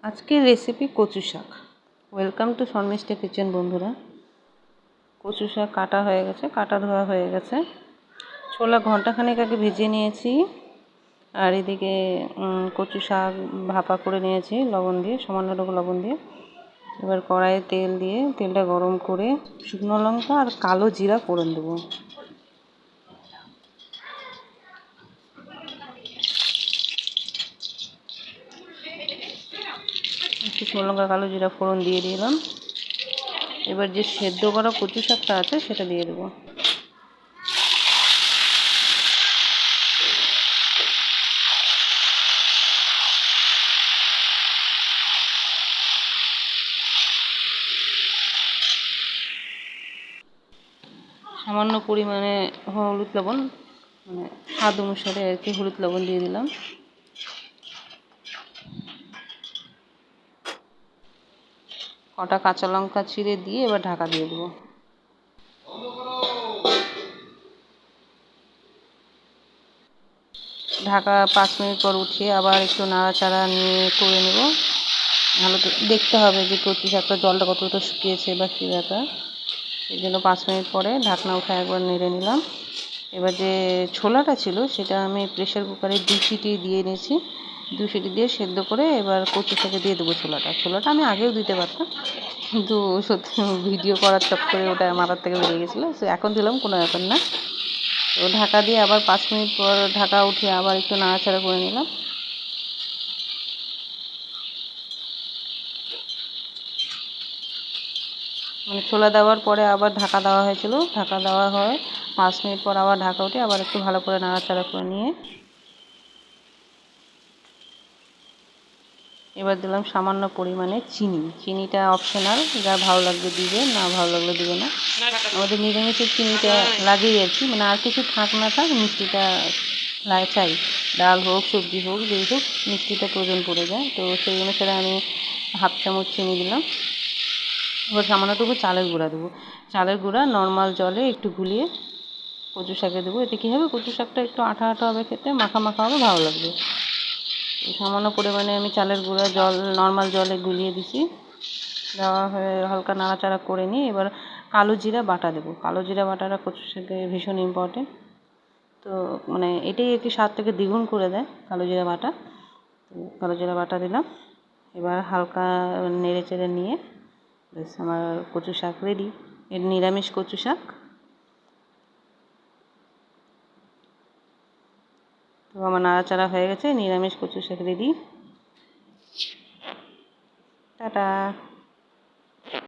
আজকের রেসিপি কচু শাক। ওয়েলকাম টু শর্মিষ্ঠা কিচেন বন্ধুরা। কচু শাক কাটা হয়ে গেছে, কাটা ধোয়া হয়ে গেছে। ছোলা ঘন্টাখানেক আগে ভিজিয়ে নিয়েছি। আর এদিকে কচু শাক ভাপা করে নিয়েছি লবণ দিয়ে, সামান্যটুকু লবণ দিয়ে। এবার কড়াইয়ে তেল দিয়ে তেলটা গরম করে শুকনো লঙ্কা আর কালো জিরা ফোড়ন দেবো। শুকনো লঙ্কা কালো জিরা ফোড়ন দিয়ে দিলাম। এবার যে সেদ্ধ করা কচু শাকটা আছে সেটা দিয়ে দেবো। সামান্য পরিমাণে হলুদ লবণ, মানে স্বাদ অনুসারে আর কি হলুদ লবণ দিয়ে দিলাম। কটা কাঁচা লঙ্কা চিড়ে দিয়ে এবার ঢাকা দিয়ে দেবো। ঢাকা 5 মিনিট পর উঠিয়ে আবার একটু নাড়াচাড়া নিয়ে করে নেব। ভালো দেখতে হবে যে কচু শাকটা জলটা কতটা শুকিয়েছে বা কী ব্যাপার। এই জন্য 5 মিনিট পরে ঢাকনা উঠে একবার নেড়ে নিলাম। এবার যে ছোলাটা ছিল সেটা আমি প্রেশার কুকারে 2 সিটি দিয়ে নিয়েছি। 2 সিটি দিয়ে সেদ্ধ করে এবার কচু শাকে দিয়ে দেবো ছোলাটা আমি আগেও দিতে পারতাম, কিন্তু সত্যি ভিডিও করার চক্করে ওটা আমার হাত থেকে বেরিয়ে গেছিলো, সো এখন দিলাম, কোনো ব্যাপার না। তো ঢাকা দিয়ে আবার 5 মিনিট পর ঢাকা উঠিয়ে আবার একটু নাড়াচাড়া করে নিলাম। মানে ছোলা দেওয়ার পরে আবার ঢাকা দেওয়া হয়েছিল, ঢাকা দেওয়া হয় 5 মিনিট পর আবার ঢাকা উঠে আবার একটু ভালো করে নাড়াচাড়া করে নিয়ে এবার দিলাম সামান্য পরিমাণে চিনিটা অপশনাল, যা ভালো লাগবে দিবে, না ভালো লাগলে দিবে না। আমাদের নিরামিষের চিনিটা লাগেই আর কি, মানে আর কিছু থাক না থাক মিষ্টিটা চাই। ডাল হোক, সবজি হোক, যেই হোক, মিষ্টিটা প্রয়োজন পড়ে যায়। তো সেই অনুসারে আমি হাফ চামচ চিনি দিলাম। এবার সামান্যটুকু চালের গুঁড়া দেবো। চালের গুঁড়া নর্মাল জলে একটু গুলিয়ে কচু শাকে দেবো। এতে কী হবে, কচু শাকটা একটু আঠা আঠা হবে, খেতে মাখা মাখা হবে, ভালো লাগবে। সামান্য পরিমাণে আমি চালের গুঁড়া নর্মাল জলে গুলিয়ে দিছি। দেওয়া হয়ে হালকা নাড়াচাড়া করে নিয়ে এবার কালো জিরা বাটা দেবো। কালো জিরা বাটাটা কচু শাকে ভীষণ ইম্পর্টেন্ট। তো মানে এটাই আর কি স্বাদটাকে দ্বিগুণ করে দেয় কালো জিরা বাটা। তো কালো জিরা বাটা দিলাম। এবার হালকা নেড়ে চেড়ে নিয়ে বেশ আমার কচু শাক রেডি। এর নিরামিষ কচু শাক। তো আমার নাড়াচাড়া হয়ে গেছে, নিরামিষ কচু শাক রেডি। টাটা।